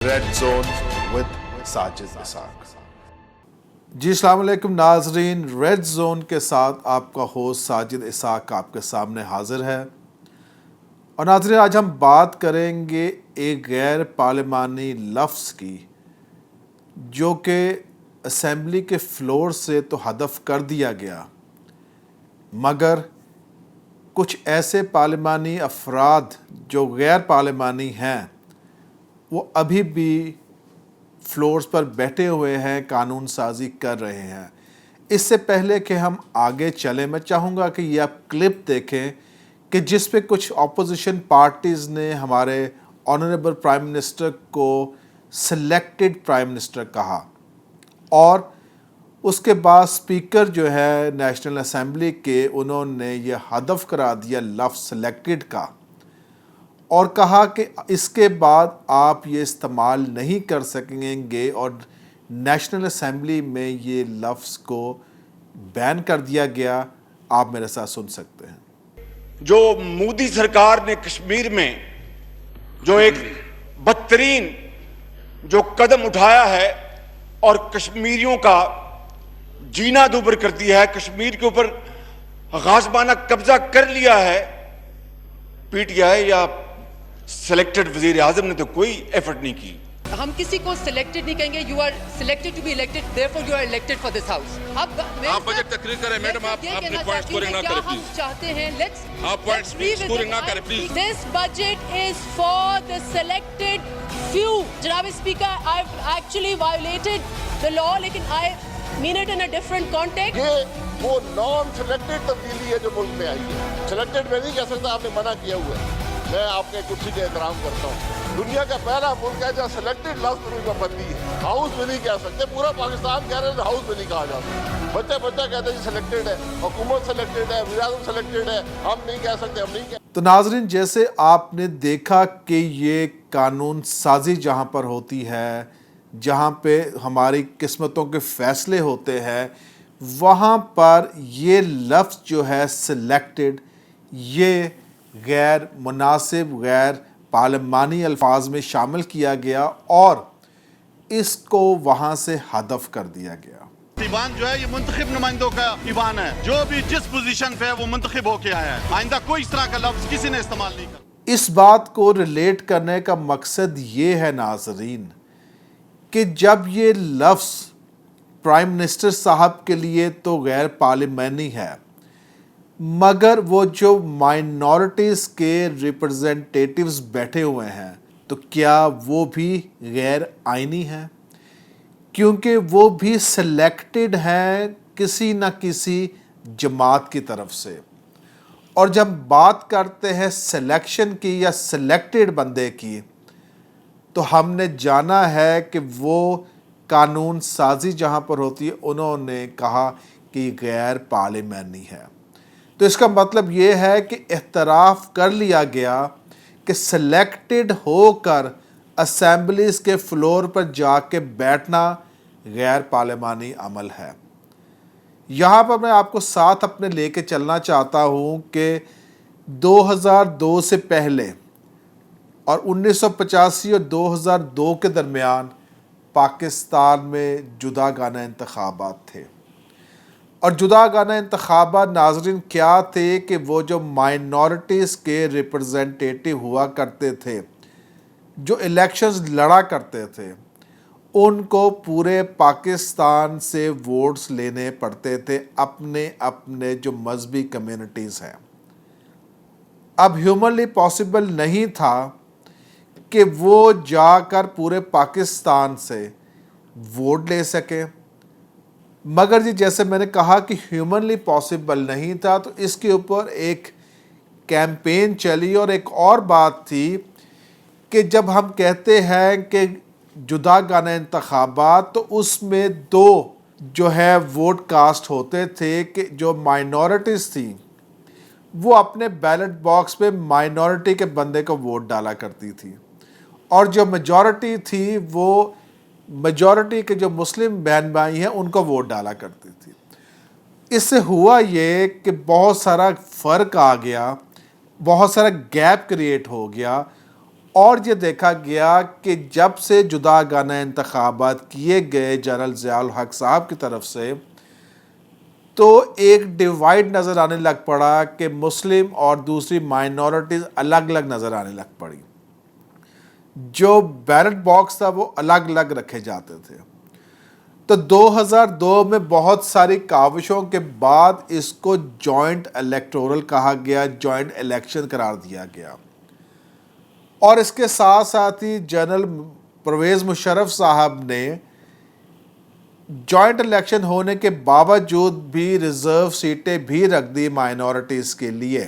Red zone with Sajid اسحاق۔ جی السلام علیکم ناظرین، ریڈ زون کے ساتھ آپ کا ہوسٹ ساجد اسحاق آپ کے سامنے حاضر ہے۔ اور ناظرین، آج ہم بات کریں گے ایک غیر پارلیمانی لفظ کی جو کہ اسمبلی کے فلور سے تو حذف کر دیا گیا، مگر کچھ ایسے پارلیمانی افراد جو غیر پارلیمانی ہیں وہ ابھی بھی فلورز پر بیٹھے ہوئے ہیں، قانون سازی کر رہے ہیں۔ اس سے پہلے کہ ہم آگے چلیں، میں چاہوں گا کہ یہ آپ کلپ دیکھیں کہ جس پہ کچھ اپوزیشن پارٹیز نے ہمارے آنریبل پرائم منسٹر کو سلیکٹڈ پرائم منسٹر کہا، اور اس کے بعد اسپیکر جو ہے نیشنل اسمبلی کے، انہوں نے یہ حذف کرا دیا لفظ سلیکٹڈ کا، اور کہا کہ اس کے بعد آپ یہ استعمال نہیں کر سکیں گے، اور نیشنل اسمبلی میں یہ لفظ کو بین کر دیا گیا۔ آپ میرے ساتھ سن سکتے ہیں۔ جو مودی سرکار نے کشمیر میں جو ایک بدترین جو قدم اٹھایا ہے اور کشمیریوں کا جینا دوبر کر دیا ہے، کشمیر کے اوپر غاصبانہ قبضہ کر لیا ہے، پی ٹی آئی یا سلیکٹڈ وزیر اعظم نے تو کوئی ایفرٹ نہیں کی۔ ہم کسی کو سلیکٹڈ نہیں کہیں گے، you are selected to be elected, therefore you are elected for this house. آپ بجٹ تقریر کریں میڈم، آپ اپنے پوائنٹ سکورنگ نہ کریں پلیز۔ چاہتے ہیں آپ پوائنٹ سکورنگ نہ کریں please. This budget is for the selected few. جناب speaker, I actually violated the law, لیکن I mean it in a different context. یہ وہ نان سلیکٹڈ تبدیلی ہے جو ملک میں آئی ہے۔ سلیکٹڈ میں نہیں کہہ سکتا، آپ نے منع کیا ہوا ہے۔ میں آپ کے کرسی کا احترام کرتا ہوں۔ دنیا کا پہلا ملک ہے جہاں سلیکٹڈ لفظ پر بھی پابندی ہے۔ ہاؤس میں نہیں کہہ سکتے، پورا پاکستان کہہ رہے ہیں ہاؤس میں نہیں کہا جاتا۔ بچہ کہتے ہیں جی سلیکٹڈ ہے، حکومت سلیکٹڈ ہے، وزیر اعظم سلیکٹڈ ہے، ہم نہیں کہہ سکتے، ہم نہیں کہہ۔ تو ناظرین، جیسے آپ نے دیکھا کہ یہ قانون سازی جہاں پر ہوتی ہے، جہاں پہ ہماری قسمتوں کے فیصلے ہوتے ہیں، وہاں پر یہ لفظ جو ہے سلیکٹڈ، یہ غیر مناسب، غیر پارلیمانی الفاظ میں شامل کیا گیا اور اس کو وہاں سے حذف کر دیا گیا۔ ایوان جو ہے یہ منتخب نمائندوں کا ایوان ہے، جو بھی جس پوزیشن پہ ہے وہ منتخب ہو کے آیا ہے۔ آئندہ کوئی اس طرح کا لفظ کسی نے استعمال نہیں کرنا۔ اس بات کو ریلیٹ کرنے کا مقصد یہ ہے ناظرین کہ جب یہ لفظ پرائم منسٹر صاحب کے لیے تو غیر پارلیمانی ہے، مگر وہ جو مائنورٹیز کے ریپرزنٹیٹیوز بیٹھے ہوئے ہیں تو کیا وہ بھی غیر آئینی ہیں؟ کیونکہ وہ بھی سلیکٹڈ ہیں کسی نہ کسی جماعت کی طرف سے، اور جب بات کرتے ہیں سلیکشن کی یا سلیکٹڈ بندے کی، تو ہم نے جانا ہے کہ وہ قانون سازی جہاں پر ہوتی ہے، انہوں نے کہا کہ یہ غیر پارلیمانی ہے۔ تو اس کا مطلب یہ ہے کہ اعتراف کر لیا گیا کہ سلیکٹڈ ہو کر اسمبلیز کے فلور پر جا کے بیٹھنا غیر پارلیمانی عمل ہے۔ یہاں پر میں آپ کو ساتھ اپنے لے کے چلنا چاہتا ہوں کہ 2002 سے پہلے اور 1985 اور 2002 کے درمیان پاکستان میں جداگانہ انتخابات تھے، اور جداگانہ انتخابات ناظرین کیا تھے کہ وہ جو مائنورٹیز کے ریپرزنٹیٹیو ہوا کرتے تھے، جو الیکشنز لڑا کرتے تھے، ان کو پورے پاکستان سے ووٹس لینے پڑتے تھے، اپنے اپنے جو مذہبی کمیونٹیز ہیں۔ اب ہیومنلی پاسبل نہیں تھا کہ وہ جا کر پورے پاکستان سے ووٹ لے سکیں، مگر جی جیسے میں نے کہا کہ ہیومنلی پاسبل نہیں تھا، تو اس کے اوپر ایک کیمپین چلی، اور ایک اور بات تھی کہ جب ہم کہتے ہیں کہ جداگانہ انتخابات، تو اس میں دو جو ہے ووٹ کاسٹ ہوتے تھے کہ جو مائنورٹیز تھیں وہ اپنے بیلٹ باکس پہ مائنورٹی کے بندے کو ووٹ ڈالا کرتی تھی، اور جو میجورٹی تھی وہ میجورٹی کے جو مسلم بہن بھائی ہیں ان کو ووٹ ڈالا کرتی تھی۔ اس سے ہوا یہ کہ بہت سارا فرق آ گیا، بہت سارا گیپ کریٹ ہو گیا، اور یہ دیکھا گیا کہ جب سے جداگانہ انتخابات کیے گئے جنرل ضیاء الحق صاحب کی طرف سے، تو ایک ڈیوائیڈ نظر آنے لگ پڑا کہ مسلم اور دوسری مائنورٹیز الگ الگ نظر آنے لگ پڑی. جو بیلٹ باکس تھا وہ الگ الگ رکھے جاتے تھے. تو 2002 میں بہت ساری کاوشوں کے بعد اس کو جوائنٹ الیکٹورل کہا گیا، جوائنٹ الیکشن قرار دیا گیا. اور اس کے ساتھ ساتھ ہی جنرل پرویز مشرف صاحب نے جوائنٹ الیکشن ہونے کے باوجود بھی ریزرو سیٹیں بھی رکھ دی مائنورٹیز کے لیے.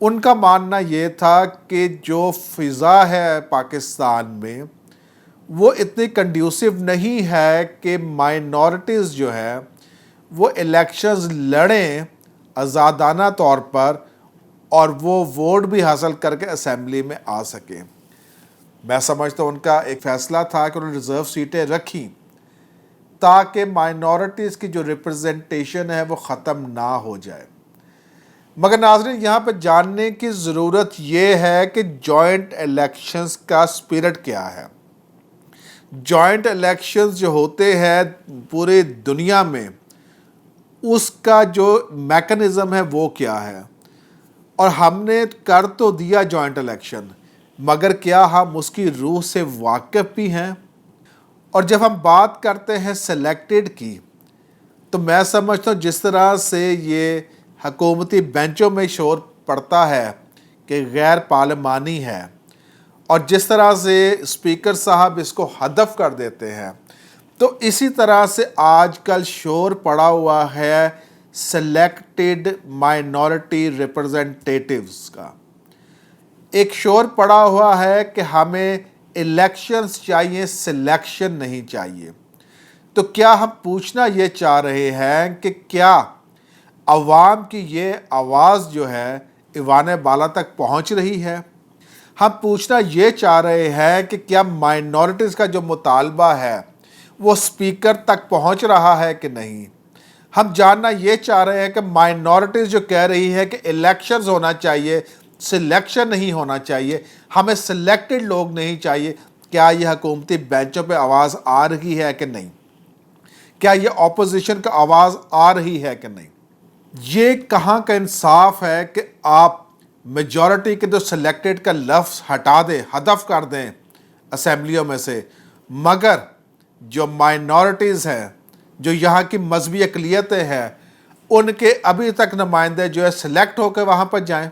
ان کا ماننا یہ تھا کہ جو فضا ہے پاکستان میں وہ اتنی کنڈیوسیو نہیں ہے کہ مائنورٹیز جو ہے وہ الیکشنز لڑیں آزادانہ طور پر اور وہ ووٹ بھی حاصل کر کے اسمبلی میں آ سکیں. میں سمجھتا ہوں ان کا ایک فیصلہ تھا کہ انہوں نے ریزرو سیٹیں رکھیں تاکہ مائنورٹیز کی جو ریپرزنٹیشن ہے وہ ختم نہ ہو جائے. مگر ناظرین یہاں پہ جاننے کی ضرورت یہ ہے کہ جوائنٹ الیکشنز کا اسپرٹ کیا ہے. جوائنٹ الیکشنز جو ہوتے ہیں پورے دنیا میں اس کا جو میکنزم ہے وہ کیا ہے. اور ہم نے کر تو دیا جوائنٹ الیکشن، مگر کیا ہم اس کی روح سے واقف بھی ہیں؟ اور جب ہم بات کرتے ہیں سلیکٹڈ کی، تو میں سمجھتا ہوں جس طرح سے یہ حکومتی بینچوں میں شور پڑتا ہے کہ غیر پارلیمانی ہے، اور جس طرح سے اسپیکر صاحب اس کو ہدف کر دیتے ہیں، تو اسی طرح سے آج کل شور پڑا ہوا ہے سلیکٹڈ مائنورٹی ریپرزنٹیٹیوز کا. ایک شور پڑا ہوا ہے کہ ہمیں الیکشنز چاہیے، سلیکشن نہیں چاہیے. تو کیا ہم پوچھنا یہ چاہ رہے ہیں کہ کیا عوام کی یہ آواز جو ہے ایوان بالا تک پہنچ رہی ہے؟ ہم پوچھنا یہ چاہ رہے ہیں کہ کیا مائنورٹیز کا جو مطالبہ ہے وہ اسپیکر تک پہنچ رہا ہے کہ نہیں؟ ہم جاننا یہ چاہ رہے ہیں کہ مائنورٹیز جو کہہ رہی ہے کہ الیکشنز ہونا چاہیے، سلیکشن نہیں ہونا چاہیے، ہمیں سلیکٹڈ لوگ نہیں چاہیے، کیا یہ حکومتی بینچوں پہ آواز آ رہی ہے کہ نہیں؟ کیا یہ اپوزیشن کا آواز آ رہی ہے کہ نہیں؟ یہ کہاں کا انصاف ہے کہ آپ میجورٹی کے جو سلیکٹڈ کا لفظ ہٹا دیں، حذف کر دیں اسمبلیوں میں سے، مگر جو مائنورٹیز ہیں، جو یہاں کی مذہبی اقلیتیں ہیں، ان کے ابھی تک نمائندے جو ہے سلیکٹ ہو کے وہاں پر جائیں؟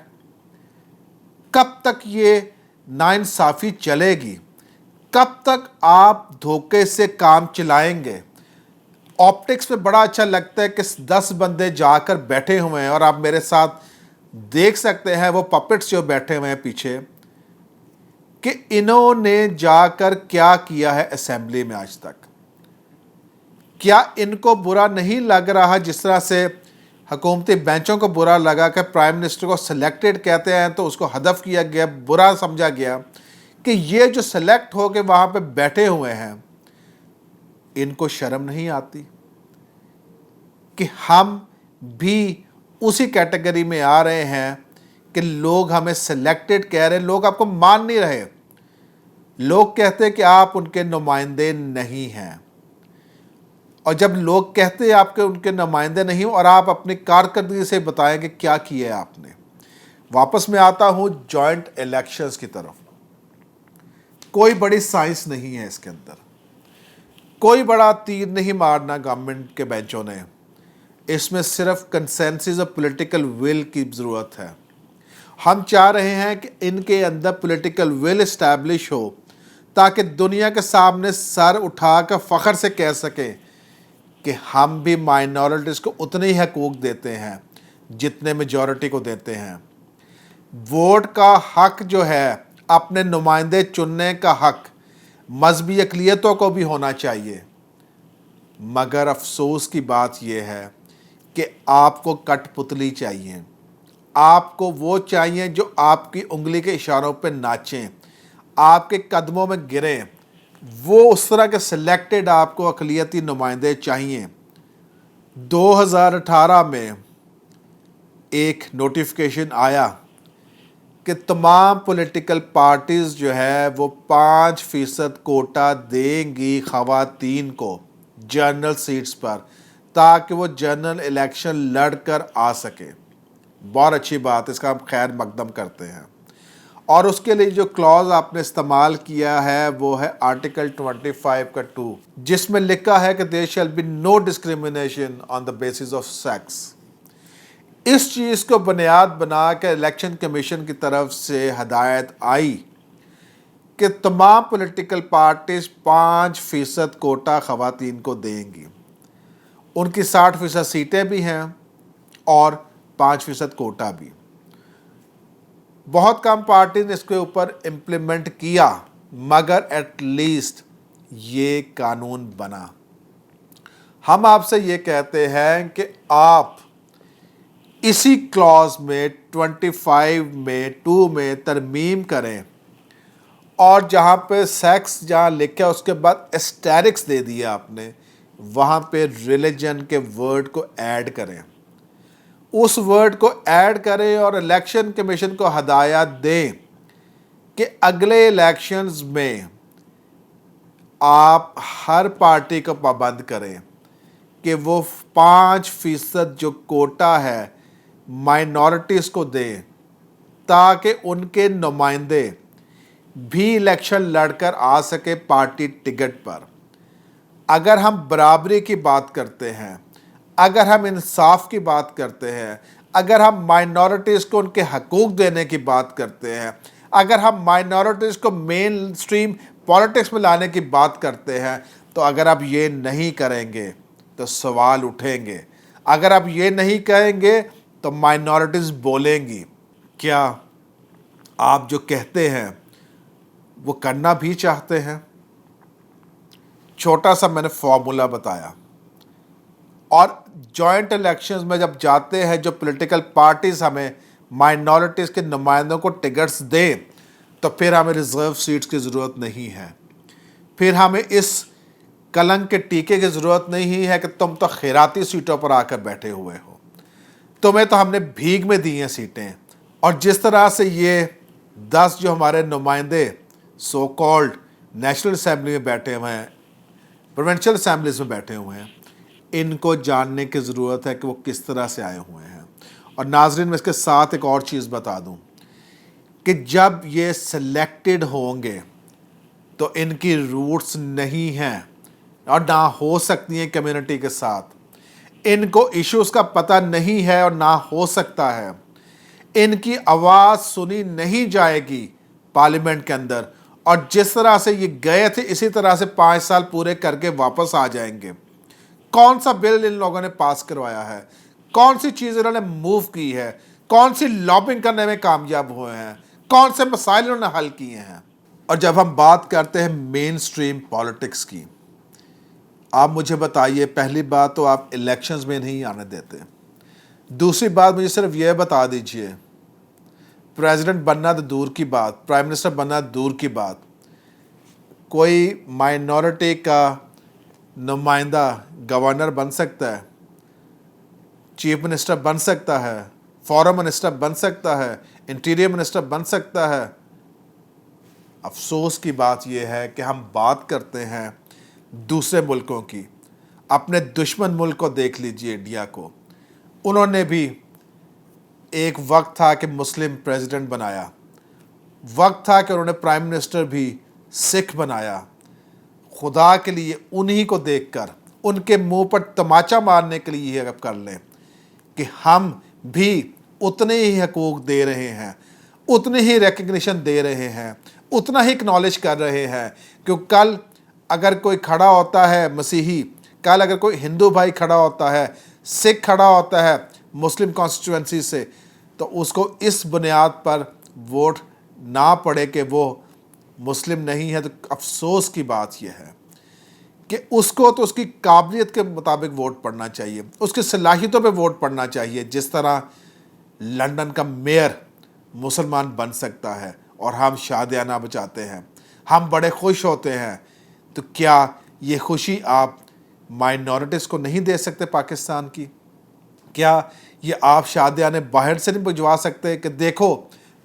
کب تک یہ ناانصافی چلے گی؟ کب تک آپ دھوکے سے کام چلائیں گے؟ آپٹکس میں بڑا اچھا لگتا ہے کہ 10 بندے جا کر بیٹھے ہوئے ہیں، اور آپ میرے ساتھ دیکھ سکتے ہیں وہ پپٹس جو بیٹھے ہوئے ہیں پیچھے، کہ انہوں نے جا کر کیا کیا ہے اسمبلی میں آج تک. کیا ان کو برا نہیں لگ رہا جس طرح سے حکومتی بینچوں کو برا لگا کہ پرائم منسٹر کو سلیکٹڈ کہتے ہیں تو اس کو حذف کیا گیا، برا سمجھا گیا، کہ یہ جو سلیکٹ ہو کے وہاں پہ بیٹھے ہوئے ہیں ان کو شرم نہیں آتی کہ ہم بھی اسی کیٹیگری میں آ رہے ہیں کہ لوگ ہمیں سلیکٹڈ کہہ رہے ہیں، لوگ آپ کو مان نہیں رہے، لوگ کہتے ہیں کہ آپ ان کے نمائندے نہیں ہیں. اور جب لوگ کہتے ہیں آپ کے ان کے نمائندے نہیں اور آپ اپنی کارکردگی سے بتائیں کہ کیا کیا ہے آپ نے. واپس میں آتا ہوں جوائنٹ الیکشنز کی طرف. کوئی بڑی سائنس نہیں ہے اس کے اندر، کوئی بڑا تیر نہیں مارنا گورنمنٹ کے بینچوں نے. اس میں صرف کنسنسس اور پولیٹیکل ول کی ضرورت ہے. ہم چاہ رہے ہیں کہ ان کے اندر پولیٹیکل ول اسٹیبلش ہو تاکہ دنیا کے سامنے سر اٹھا کر فخر سے کہہ سکیں کہ ہم بھی مائنورٹیز کو اتنے ہی حقوق دیتے ہیں جتنے میجورٹی کو دیتے ہیں. ووٹ کا حق جو ہے، اپنے نمائندے چننے کا حق مذہبی اقلیتوں کو بھی ہونا چاہیے. مگر افسوس کی بات یہ ہے کہ آپ کو کٹ پتلی چاہیے، آپ کو وہ چاہیے جو آپ کی انگلی کے اشاروں پہ ناچیں، آپ کے قدموں میں گریں. وہ اس طرح کے سلیکٹڈ آپ کو اقلیتی نمائندے چاہیے. 2018 میں ایک نوٹیفیکیشن آیا کہ تمام پولیٹیکل پارٹیز جو ہے وہ 5% کوٹا دیں گی خواتین کو جنرل سیٹس پر تاکہ وہ جنرل الیکشن لڑ کر آ سکے. بہت اچھی بات، اس کا ہم خیر مقدم کرتے ہیں. اور اس کے لیے جو کلاز آپ نے استعمال کیا ہے وہ ہے آرٹیکل 25 کا 2، جس میں لکھا ہے کہ there shall be no discrimination on the basis of sex. اس چیز کو بنیاد بنا کے الیکشن کمیشن کی طرف سے ہدایت آئی کہ تمام پولیٹیکل پارٹیز 5% کوٹا خواتین کو دیں گی. ان کی 60% سیٹیں بھی ہیں اور 5% کوٹا بھی. بہت کم پارٹی نے اس کے اوپر امپلیمنٹ کیا، مگر ایٹ لیسٹ یہ قانون بنا. ہم آپ سے یہ کہتے ہیں کہ آپ اسی کلاز میں 25 میں 2 میں ترمیم کریں اور جہاں پہ سیکس جہاں لکھا اس کے بعد اسٹیرکس دے دیا آپ نے، وہاں پہ ریلیجن کے ورڈ کو ایڈ کریں. اس ورڈ کو ایڈ کریں اور الیکشن کمیشن کو ہدایت دیں کہ اگلے الیکشنز میں آپ ہر پارٹی کو پابند کریں کہ وہ 5% جو کوٹا ہے مائنورٹیز کو دیں تاکہ ان کے نمائندے بھی الیکشن لڑ کر آ سکے پارٹی ٹکٹ پر. اگر ہم برابری کی بات کرتے ہیں، اگر ہم انصاف کی بات کرتے ہیں، اگر ہم مائنورٹیز کو ان کے حقوق دینے کی بات کرتے ہیں، اگر ہم مائنورٹیز کو مین سٹریم پالیٹکس میں لانے کی بات کرتے ہیں، تو اگر آپ یہ نہیں کریں گے تو سوال اٹھیں گے. اگر آپ یہ نہیں کہیں گے تو مائنورٹیز بولیں گی. کیا آپ جو کہتے ہیں وہ کرنا بھی چاہتے ہیں؟ چھوٹا سا میں نے فارمولا بتایا. اور جوائنٹ الیکشنز میں جب جاتے ہیں جو پولیٹیکل پارٹیز ہمیں مائنورٹیز کے نمائندوں کو ٹکٹس دیں تو پھر ہمیں ریزرو سیٹس کی ضرورت نہیں ہے. پھر ہمیں اس کلنک کے ٹیکے کی ضرورت نہیں ہے کہ تم تو خیراتی سیٹوں پر آ کر بیٹھے ہوئے ہو، تمہیں تو ہم نے بھیگ میں دی ہیں سیٹیں. اور جس طرح سے یہ 10 جو ہمارے نمائندے سو کالڈ نیشنل اسمبلی میں بیٹھے ہوئے ہیں، پروونشل اسمبلیز میں بیٹھے ہوئے ہیں، ان کو جاننے کی ضرورت ہے کہ وہ کس طرح سے آئے ہوئے ہیں. اور ناظرین میں اس کے ساتھ ایک اور چیز بتا دوں کہ جب یہ سلیکٹڈ ہوں گے تو ان کی روٹس نہیں ہیں اور نہ ہو سکتی ہیں کمیونٹی کے ساتھ. ان کو ایشوز کا پتہ نہیں ہے اور نہ ہو سکتا ہے. ان کی آواز سنی نہیں جائے گی پارلیمنٹ کے اندر، اور جس طرح سے یہ گئے تھے اسی طرح سے 5 سال پورے کر کے واپس آ جائیں گے. کون سا بل ان لوگوں نے پاس کروایا ہے، کون سی چیز انہوں نے موو کی ہے، کون سی لابنگ کرنے میں کامیاب ہوئے ہیں، کون سے مسائل انہوں نے حل کیے ہیں. اور جب ہم بات کرتے ہیں مین سٹریم پالیٹکس کی، آپ مجھے بتائیے، پہلی بات تو آپ الیکشنز میں نہیں آنے دیتے. دوسری بات مجھے صرف یہ بتا دیجئے، پریزیڈنٹ بننا تو دور کی بات، پرائم منسٹر بننا دور کی بات، کوئی مائنورٹی کا نمائندہ گورنر بن سکتا ہے، چیف منسٹر بن سکتا ہے، فورن منسٹر بن سکتا ہے، انٹیریئر منسٹر بن سکتا ہے. افسوس کی بات یہ ہے کہ ہم بات کرتے ہیں دوسرے ملکوں کی. اپنے دشمن ملک کو دیکھ لیجئے، انڈیا کو. انہوں نے بھی ایک وقت تھا کہ مسلم پریزیڈنٹ بنایا، وقت تھا کہ انہوں نے پرائم منسٹر بھی سکھ بنایا. خدا کے لیے انہی کو دیکھ کر ان کے منہ پر تماچا مارنے کے لیے یہ کر لیں کہ ہم بھی اتنے ہی حقوق دے رہے ہیں، اتنے ہی ریکگنیشن دے رہے ہیں، اتنا ہی اکنالج کر رہے ہیں. کہ کل اگر کوئی کھڑا ہوتا ہے مسیحی، کل اگر کوئی ہندو بھائی کھڑا ہوتا ہے، سکھ کھڑا ہوتا ہے مسلم کانسٹیٹوئنسی سے، تو اس کو اس بنیاد پر ووٹ نہ پڑے کہ وہ مسلم نہیں ہے، تو افسوس کی بات یہ ہے کہ اس کو تو اس کی قابلیت کے مطابق ووٹ پڑنا چاہیے، اس کی صلاحیتوں پہ ووٹ پڑنا چاہیے. جس طرح لندن کا میئر مسلمان بن سکتا ہے اور ہم شادیانہ بچاتے ہیں، ہم بڑے خوش ہوتے ہیں، تو کیا یہ خوشی آپ مائنورٹیز کو نہیں دے سکتے پاکستان کی؟ کیا یہ آپ شادیانے باہر سے نہیں بھجوا سکتے کہ دیکھو